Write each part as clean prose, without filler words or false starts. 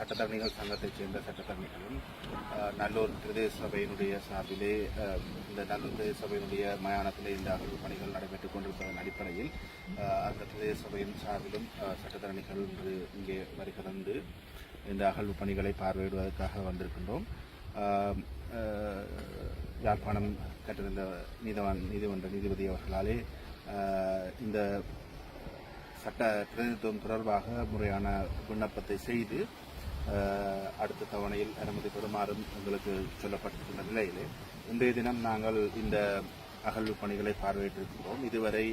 சட்டத்தரணிகள் சங்கத்தைச் சேர்ந்த சட்டத்தரணிகளும் நல்லூர் பிரதேச சபையினுடைய சார்பிலே இந்த நல்லூர் பிரதேச சபையினுடைய மயானத்திலே இந்த அகழ்வு பணிகள் நடைபெற்றுக் கொண்டிருப்பதன் அடிப்படையில் அந்த பிரதேச சபையின் சார்பிலும் சட்டத்தரணிகள் இன்று இங்கே வருகிறது இந்த அகழ்வு பணிகளை பார்வையிடுவதற்காக வந்திருக்கின்றோம். யாழ்ப்பாணம் கட்டிருந்த நீதிபதி அவர்களாலே இந்த சட்ட பிரதிநிதித்துவம் தொடர்பாக முறையான விண்ணப்பத்தை செய்து அடுத்த தவணையில் அனுமதி பெறுமாறும் எங்களுக்கு சொல்லப்பட்டிருக்கின்ற நிலையிலே இன்றைய தினம் நாங்கள் இந்த அகழ்வு பணிகளை பார்வையிட்டிருக்கிறோம். இதுவரை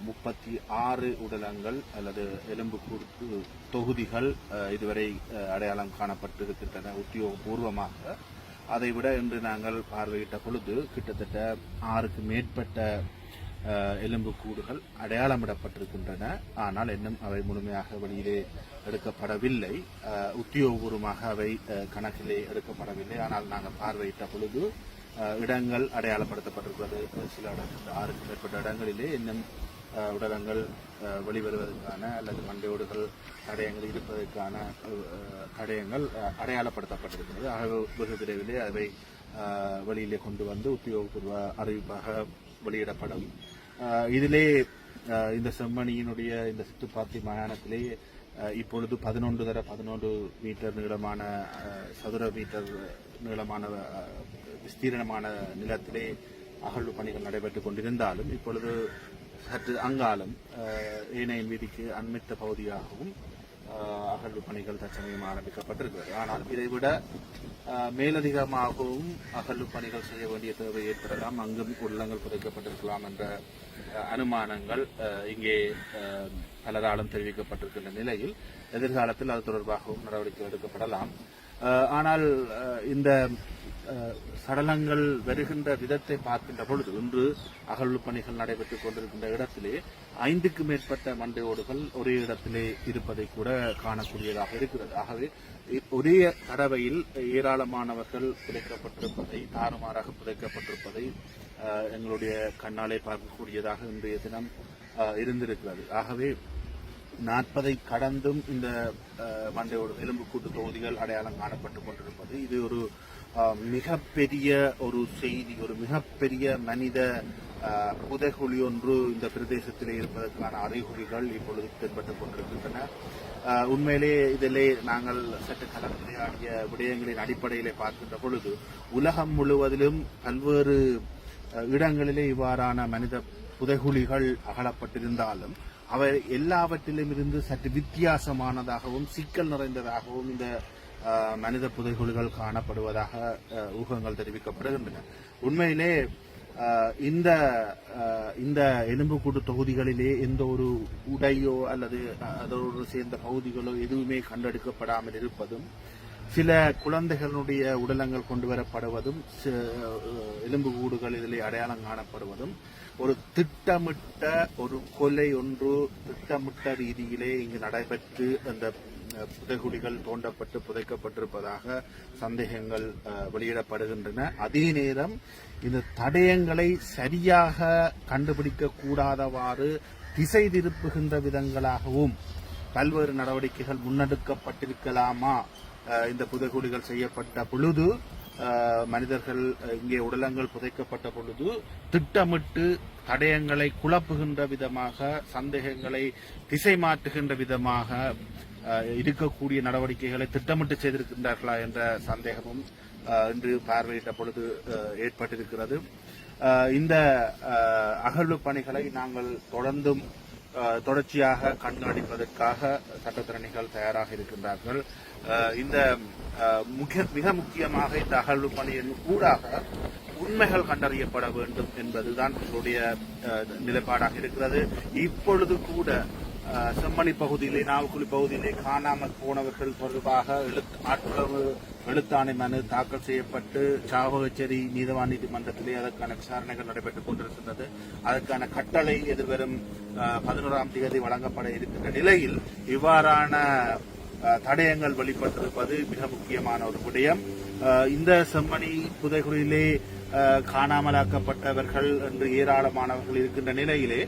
36 உடலங்கள் அல்லது எலும்புக்கூடு தொகுதிகள் இதுவரை அடையாளம் காணப்பட்டிருக்கின்றன உத்தியோகபூர்வமாக. அதைவிட இன்று நாங்கள் பார்வையிட்ட பொழுது கிட்டத்தட்ட 6க்கு மேற்பட்ட எலும்புக்கூடுகள் அடையாளமிடப்பட்டிருக்கின்றன. ஆனால் இன்னும் அவை முழுமையாக வெளியிலே எடுக்கப்படவில்லை, உத்தியோகபூர்வமாக அவை கணக்கிலே எடுக்கப்படவில்லை. ஆனால் நாங்கள் பார்வையிட்ட பொழுது இடங்கள் அடையாளப்படுத்தப்பட்டிருக்கிறது. சில 6க்கு மேற்பட்ட இடங்களிலே இன்னும் உடலங்கள் வெளிவருவதற்கான அல்லது மண்டையோடுகள் தடயங்கள் இருப்பதற்கான தடயங்கள் அடையாளப்படுத்தப்பட்டிருக்கிறது. ஆகவே வெகு விரைவிலே அவை வெளியிலே கொண்டு வந்து உத்தியோகபூர்வ அறிவிப்பாக வெளியிடப்படும். இதிலே இந்த செம்மணியினுடைய இந்த சித்துப்பாத்தி மயானத்திலே இப்பொழுது 11 மீட்டர் நீளமான சதுர மீட்டர் நீளமான விஸ்தீரணமான நிலத்திலே அகழ்வு பணிகள் நடைபெற்றுக் கொண்டிருந்தாலும் இப்பொழுது சற்று அங்காலம் ஏனையின் வீதிக்கு அண்மித்த பகுதியாகவும் அகழ்வு பணிகள் தற்சமயம் ஆரம்பிக்கப்பட்டிருக்கிறது. ஆனால் இதைவிட மேலதிகமாகவும் அகழ்வு பணிகள் செய்ய வேண்டிய தேவை ஏற்படலாம், அங்கும் உள்ளங்கள் புதைக்கப்பட்டிருக்கலாம் என்ற அனுமானங்கள் இங்கே பலராலும் தெரிவிக்கப்பட்டிருக்கின்ற நிலையில் எதிர்காலத்தில் அது தொடர்பாகவும் நடவடிக்கை எடுக்கப்படலாம். ஆனால் இந்த சடலங்கள் வருகின்ற விதத்தை பார்க்கின்ற பொழுது இன்று அகழ்வு பணிகள் நடைபெற்றுக் கொண்டிருக்கின்ற இடத்திலே 5க்கு மேற்பட்ட மண்டையோடுகள் ஒரே இடத்திலே இருப்பதை கூட காணக்கூடியதாக இருக்கிறது. ஆகவே ஒரே தடவையில் ஏராளமானவர்கள் புதைக்கப்பட்டிருப்பதை, தாறுமாறாக புதைக்கப்பட்டிருப்பதை எங்களுடைய கண்ணாலே பார்க்கக்கூடியதாக இன்றைய தினம் இருந்திருக்கிறது. ஆகவே 40 கடந்தும் இந்த மண்டையோடு எலும்புக்கூட்டு தொகுதிகள் அடையாளம் காணப்பட்டுக் கொண்டிருப்பது இது ஒரு மிகப்பெரிய ஒரு செய்தி, ஒரு மிகப்பெரிய மனித புதைகுழி ஒன்று இந்த பிரதேசத்திலே இருப்பதற்கான அறிகுறிகள் இப்பொழுது தென்பட்டுக் கொண்டிருக்கின்றன. உண்மையிலே இதிலே நாங்கள் சற்று கலந்துரையாடிய விடயங்களின் அடிப்படையிலே பார்க்கின்ற பொழுது உலகம் முழுவதிலும் பல்வேறு இடங்களிலே இவ்வாறான மனித புதைகுழிகள் அகலப்பட்டிருந்தாலும் அவை எல்லாவற்றிலும் இருந்து சற்று வித்தியாசமானதாகவும் சிக்கல் நிறைந்ததாகவும் இந்த மனித புதைகுழிகள் காணப்படுவதாக ஊகங்கள் தெரிவிக்கப்படுகின்றன. உண்மையிலே இந்த எலும்புக்கூடு தொகுதிகளிலே எந்த ஒரு உடையோ அல்லது அதோடு சேர்ந்த பகுதிகளோ எதுவுமே கண்டெடுக்கப்படாமல் இருப்பதும், சில குழந்தைகளுடைய உடலங்கள் கொண்டு வரப்படுவதும், எலும்புக்கூடுகள் இதிலே அடையாளம் காணப்படுவதும் ஒரு திட்டமிட்ட ஒரு கொலை ஒன்று திட்டமிட்ட ரீதியிலே இங்கு நடைபெற்று அந்த புதைகுழிகள் தோண்டப்பட்டு புதைக்கப்பட்டிருப்பதாக சந்தேகங்கள் வெளியிடப்படுகின்றன. அதே நேரம் இந்த தடயங்களை சரியாக கண்டுபிடிக்க கூடாதவாறு திசை திருப்புகின்ற விதங்களாகவும் பல்வேறு நடவடிக்கைகள் முன்னெடுக்கப்பட்டிருக்கலாமா? இந்த புதைகுழிகள் செய்யப்பட்ட பொழுது, மனிதர்கள் இங்கே உடலங்கள் புதைக்கப்பட்ட பொழுது திட்டமிட்டு தடயங்களை குழப்புகின்ற விதமாக, சந்தேகங்களை திசை மாற்றுகின்ற விதமாக இருக்கக்கூடிய நடவடிக்கைகளை திட்டமிட்டு செய்திருக்கின்றார்களா என்ற சந்தேகமும் இன்று பார்வையிட்ட பொழுது ஏற்பட்டிருக்கிறது. இந்த அகழ்வு பணிகளை நாங்கள் தொடர்ச்சியாக கண்காணிப்பதற்காக சட்டத்திறனிகள் தயாராக இருக்கின்றார்கள். இந்த மிக முக்கியமாக இந்த அகழ்வு பணியின் ஊடாக உண்மைகள் கண்டறியப்பட வேண்டும் என்பதுதான் எங்களுடைய நிலைப்பாடாக இருக்கிறது. இப்பொழுது கூட செம்மணி பகுதியிலே, நாவக்குழி பகுதியிலே காணாமல் போனவர்கள் தொடர்பாக எழுத்தாணை மனு தாக்கல் செய்யப்பட்டு சாவகச்சேரி நீதவான் நீதிமன்றத்திலே அதற்கான விசாரணைகள் நடைபெற்றுக் கொண்டிருக்கின்றது. அதற்கான கட்டளை எதிர்வரும் 11ஆம் தேதி வழங்கப்பட இருக்கின்ற நிலையில் இவ்வாறான தடயங்கள் வெளிப்பட்டிருப்பது மிக முக்கியமான ஒரு விடயம். இந்த செம்மணி புதைகுழியிலே காணாமலாக்கப்பட்டவர்கள் என்று ஏராளமானவர்கள் இருக்கின்ற நிலையிலே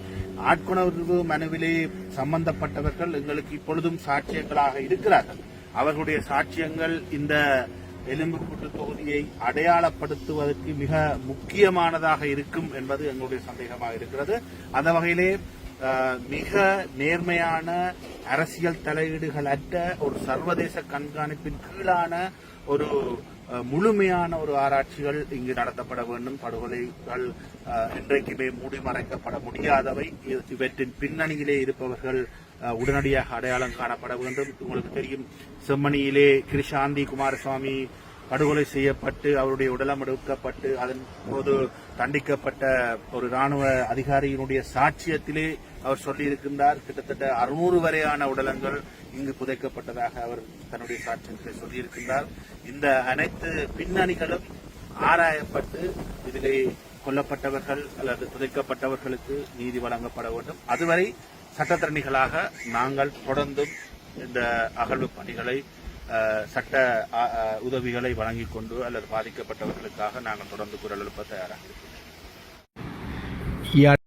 ஆட்கொணர்வு மனுவிலே சம்பந்தப்பட்டவர்கள் எங்களுக்கு இப்பொழுதும் சாட்சியங்களாக இருக்கிறார்கள். அவர்களுடைய சாட்சியங்கள் இந்த எலும்புக்கூட்டு தொகுதியை அடையாளப்படுத்துவதற்கு மிக முக்கியமானதாக இருக்கும் என்பது எங்களுடைய சந்தேகமாக இருக்கிறது. அந்த வகையிலே மிக நேர்மையான அரசியல் தலையீடுகள் அற்ற ஒரு சர்வதேச கண்காணிப்பின் கீழான ஒரு முழுமையான ஒரு ஆராய்ச்சிகள் இங்கு நடத்தப்பட வேண்டும். படுகொலைகள் இன்றைக்குமே மூடி மறைக்கப்பட முடியாதவை. இவற்றின் பின்னணியிலே இருப்பவர்கள் உடனடியாக அடையாளம் காணப்பட வேண்டும். உங்களுக்கு தெரியும், செம்மணியிலே கிருஷாந்தி குமாரசுவாமி படுகொலை செய்யப்பட்டு அவருடைய உடலம் எடுக்கப்பட்டு அதன் போது தண்டிக்கப்பட்ட ஒரு ராணுவ அதிகாரியினுடைய சாட்சியத்திலே அவர் சொல்லியிருக்கின்றார். கிட்டத்தட்ட 600 வரையான உடலங்கள் இங்கு புதைக்கப்பட்டதாக அவர் தன்னுடைய சாட்சியத்திலே சொல்லியிருக்கின்றார். இந்த அனைத்து பின்னணிகளும் ஆராயப்பட்டு இதிலே கொல்லப்பட்டவர்கள் அல்லது புதைக்கப்பட்டவர்களுக்கு நீதி வழங்கப்பட வேண்டும். அதுவரை சட்டத்தரணிகளாக நாங்கள் தொடர்ந்தும் இந்த அகழ்வு பணிகளை சட்ட உதவிகளை வழங்கிக் கொண்டு அல்லது பாதிக்கப்பட்டவர்களுக்காக நாங்கள் தொடர்ந்து குரல் எழுப்ப தயாராக இருக்கிறோம்.